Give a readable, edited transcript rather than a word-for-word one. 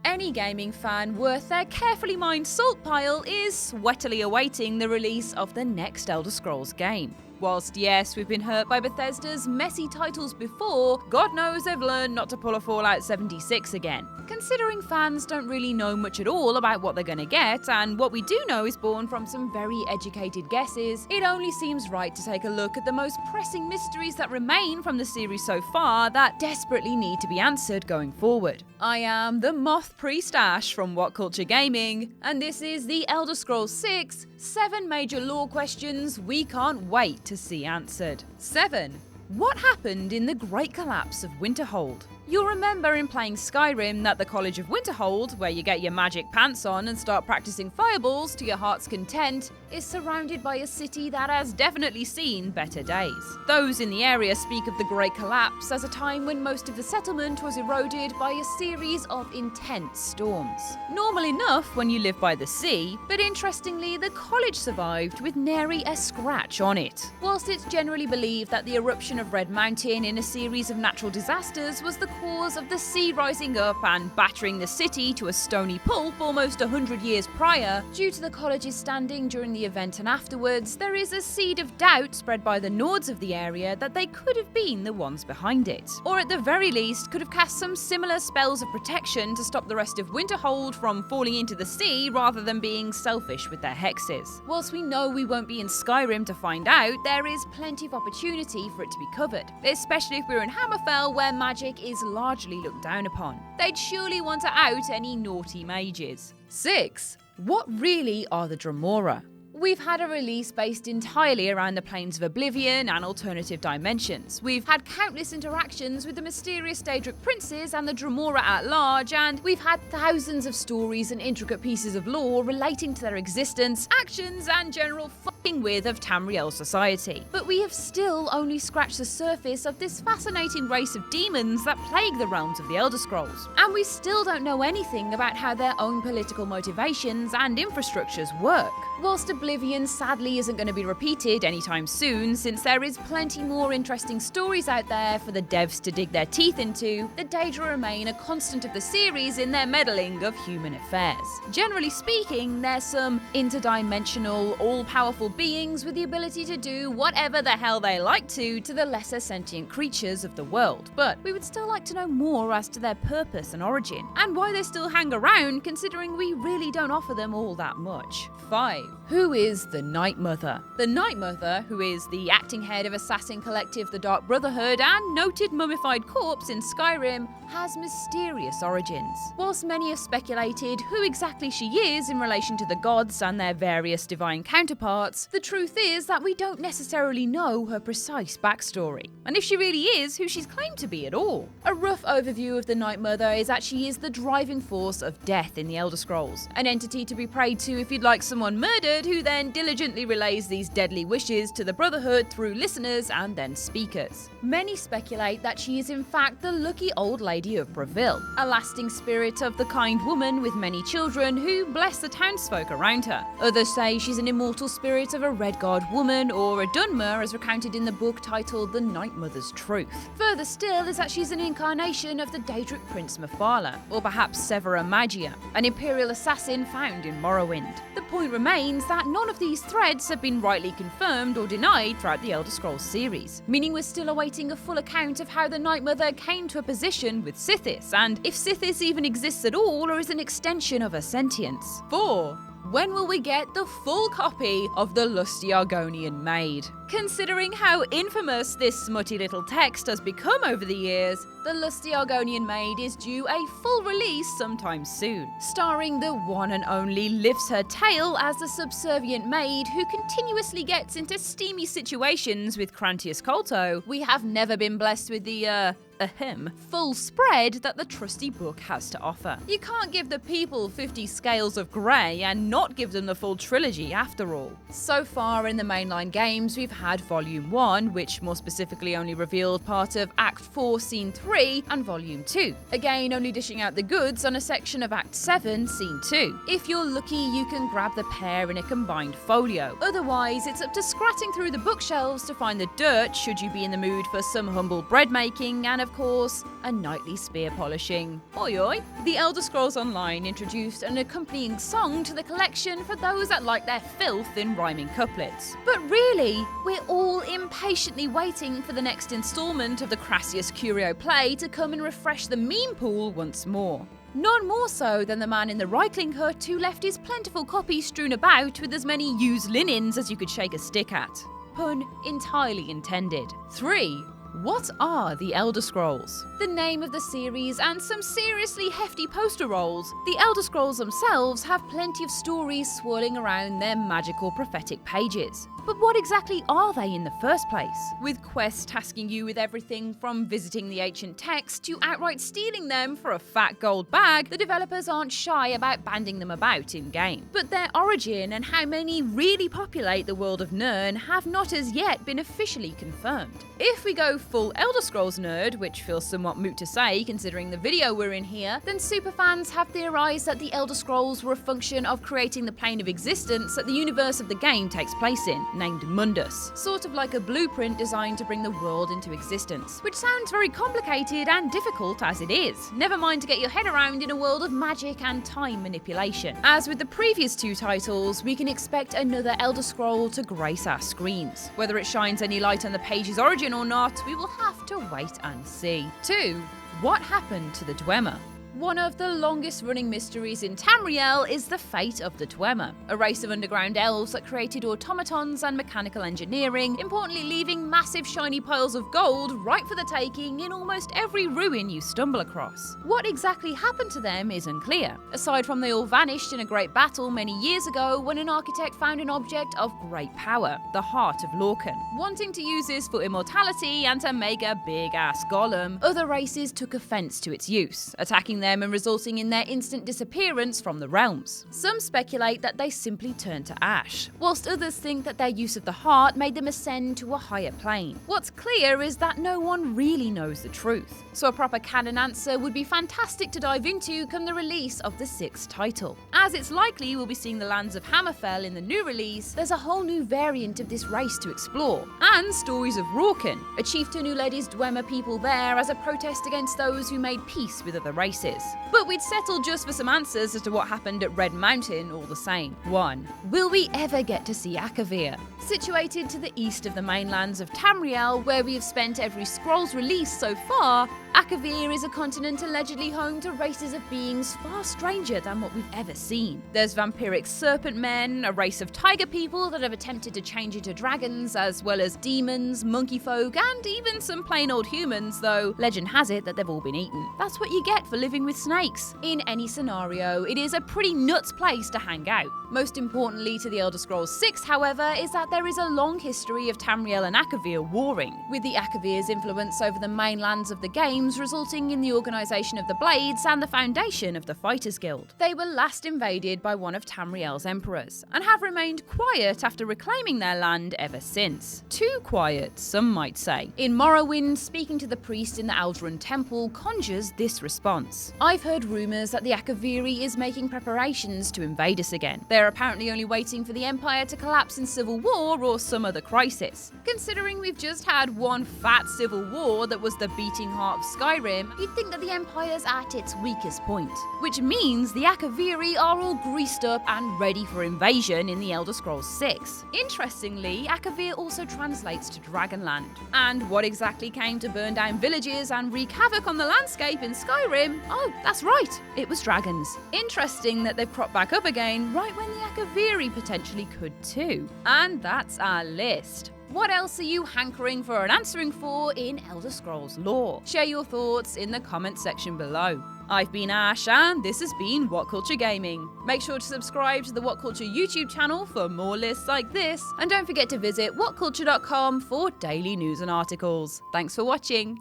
Any gaming fan worth their carefully mined salt pile is sweatily awaiting the release of the next Elder Scrolls game. Whilst yes, we've been hurt by Bethesda's messy titles before, God knows they've learned not to pull a Fallout 76 again. Considering fans don't really know much at all about what they're gonna get, and what we do know is born from some very educated guesses, it only seems right to take a look at the most pressing mysteries that remain from the series so far that desperately need to be answered going forward. I am the Moth Priest Ash from WhatCulture Gaming, and this is the Elder Scrolls 6 7 major lore questions we can't wait to see answered. 7. What happened in the Great Collapse of Winterhold? You'll remember in playing Skyrim that the College of Winterhold, where you get your magic pants on and start practicing fireballs to your heart's content, is surrounded by a city that has definitely seen better days. Those in the area speak of the Great Collapse as a time when most of the settlement was eroded by a series of intense storms. Normal enough when you live by the sea, but interestingly the college survived with nary a scratch on it. Whilst it's generally believed that the eruption of Red Mountain in a series of natural disasters was the cause of the sea rising up and battering the city to a stony pulp almost 100 years prior, due to the college's standing during the event and afterwards, there is a seed of doubt spread by the Nords of the area that they could have been the ones behind it. Or at the very least, could have cast some similar spells of protection to stop the rest of Winterhold from falling into the sea rather than being selfish with their hexes. Whilst we know we won't be in Skyrim to find out, there is plenty of opportunity for it to be covered, especially if we're in Hammerfell where magic is largely looked down upon. They'd surely want to out any naughty mages. 6. What really are the Dremora? We've had a release based entirely around the Planes of Oblivion and alternative dimensions. We've had countless interactions with the mysterious Daedra princes and the Dremora at large, and we've had thousands of stories and intricate pieces of lore relating to their existence, actions, and general fucking with of Tamriel society. But we have still only scratched the surface of this fascinating race of demons that plague the realms of the Elder Scrolls. And we still don't know anything about how their own political motivations and infrastructures work. Whilst Oblivion sadly isn't going to be repeated anytime soon, since there is plenty more interesting stories out there for the devs to dig their teeth into, the Daedra remain a constant of the series in their meddling of human affairs. Generally speaking, they're some interdimensional, all-powerful beings with the ability to do whatever the hell they like to the lesser sentient creatures of the world, but we would still like to know more as to their purpose and origin, and why they still hang around considering we really don't offer them all that much. 5. Who is the Night Mother? The Night Mother, who is the acting head of assassin collective The Dark Brotherhood and noted mummified corpse in Skyrim, has mysterious origins. Whilst many have speculated who exactly she is in relation to the gods and their various divine counterparts, the truth is that we don't necessarily know her precise backstory, and if she really is who she's claimed to be at all. A rough overview of the Night Mother is that she is the driving force of death in the Elder Scrolls, an entity to be prayed to if you'd like someone murdered, who then diligently relays these deadly wishes to the Brotherhood through listeners and then speakers. Many speculate that she is in fact the lucky old lady of Breville, a lasting spirit of the kind woman with many children who bless the townsfolk around her. Others say she's an immortal spirit of a red-guard woman or a Dunmer, as recounted in the book titled The Night Mother's Truth. Further still is that she's an incarnation of the Daedric Prince Mephala, or perhaps Severa Magia, an imperial assassin found in Morrowind. The point remains that none of these threads have been rightly confirmed or denied throughout the Elder Scrolls series, meaning we're still awaiting a full account of how the Night Mother came to a position with Sithis, and if Sithis even exists at all or is an extension of her sentience. 4. When will we get the full copy of the Lusty Argonian Maid? Considering how infamous this smutty little text has become over the years, the Lusty Argonian Maid is due a full release sometime soon, starring the one and only Lifts Her Tail as the subservient maid who continuously gets into steamy situations with Crantius Colto. We have never been blessed with the full spread that the trusty book has to offer. You can't give the people 50 scales of grey and not give them the full trilogy after all. So far in the mainline games, we've had Volume 1, which more specifically only revealed part of Act 4, Scene 3, and Volume 2. Again, only dishing out the goods on a section of Act 7, Scene 2. If you're lucky, you can grab the pair in a combined folio. Otherwise, it's up to scratching through the bookshelves to find the dirt should you be in the mood for some humble bread making, and of of course, a nightly spear polishing. Oi oi! The Elder Scrolls Online introduced an accompanying song to the collection for those that like their filth in rhyming couplets. But really, we're all impatiently waiting for the next instalment of the Crassius Curio play to come and refresh the meme pool once more. None more so than the man in the Reichling hut who left his plentiful copies strewn about with as many used linens as you could shake a stick at. Pun entirely intended. 3. What are the Elder Scrolls? The name of the series and some seriously hefty poster rolls, the Elder Scrolls themselves have plenty of stories swirling around their magical prophetic pages. But what exactly are they in the first place? With quests tasking you with everything from visiting the ancient text to outright stealing them for a fat gold bag, the developers aren't shy about banding them about in-game. But their origin and how many really populate the world of Nirn have not as yet been officially confirmed. If we go full Elder Scrolls nerd, which feels somewhat moot to say considering the video we're in here, then superfans have theorized that the Elder Scrolls were a function of creating the plane of existence that the universe of the game takes place in, named Mundus, sort of like a blueprint designed to bring the world into existence, which sounds very complicated and difficult as it is, never mind to get your head around in a world of magic and time manipulation. As with the previous 2 titles, we can expect another Elder Scroll to grace our screens. Whether it shines any light on the page's origin or not, we will have to wait and see. 2. What happened to the Dwemer? One of the longest running mysteries in Tamriel is the fate of the Dwemer, a race of underground elves that created automatons and mechanical engineering, importantly leaving massive shiny piles of gold right for the taking in almost every ruin you stumble across. What exactly happened to them is unclear, aside from they all vanished in a great battle many years ago when an architect found an object of great power, the heart of Lorcan. Wanting to use this for immortality and to make a big-ass golem, other races took offense to its use, attacking them and resulting in their instant disappearance from the realms. Some speculate that they simply turned to ash, whilst others think that their use of the heart made them ascend to a higher plane. What's clear is that no one really knows the truth, so a proper canon answer would be fantastic to dive into come the release of the 6th title. As it's likely we'll be seeing the lands of Hammerfell in the new release, there's a whole new variant of this race to explore, and stories of Rorcan, a chieftain who led his Dwemer people there as a protest against those who made peace with other races. But we'd settle just for some answers as to what happened at Red Mountain all the same. 1. Will we ever get to see Akavir? Situated to the east of the mainlands of Tamriel, where we have spent every Scrolls release so far, Akavir is a continent allegedly home to races of beings far stranger than what we've ever seen. There's vampiric serpent men, a race of tiger people that have attempted to change into dragons, as well as demons, monkey folk, and even some plain old humans, though legend has it that they've all been eaten. That's what you get for living with snakes. In any scenario, it is a pretty nuts place to hang out. Most importantly to the Elder Scrolls 6, however, is that there is a long history of Tamriel and Akavir warring, with the Akavir's influence over the mainlands of the games resulting in the organisation of the Blades and the foundation of the Fighters Guild. They were last invaded by one of Tamriel's emperors, and have remained quiet after reclaiming their land ever since. Too quiet, some might say. In Morrowind, speaking to the priest in the Aldrun Temple conjures this response. I've heard rumours that the Akaviri is making preparations to invade us again. They're apparently only waiting for the Empire to collapse in civil war or some other crisis. Considering we've just had one fat civil war that was the beating heart of Skyrim, you'd think that the Empire's at its weakest point. Which means the Akaviri are all greased up and ready for invasion in the Elder Scrolls 6. Interestingly, Akavir also translates to Dragonland. And what exactly came to burn down villages and wreak havoc on the landscape in Skyrim? Oh, that's right, it was dragons. Interesting that they've cropped back up again right when the Akaviri potentially could too. And that's our list. What else are you hankering for an answering for in Elder Scrolls lore? Share your thoughts in the comments section below. I've been Ash and this has been WhatCulture Gaming. Make sure to subscribe to the WhatCulture YouTube channel for more lists like this, and don't forget to visit whatculture.com for daily news and articles. Thanks for watching.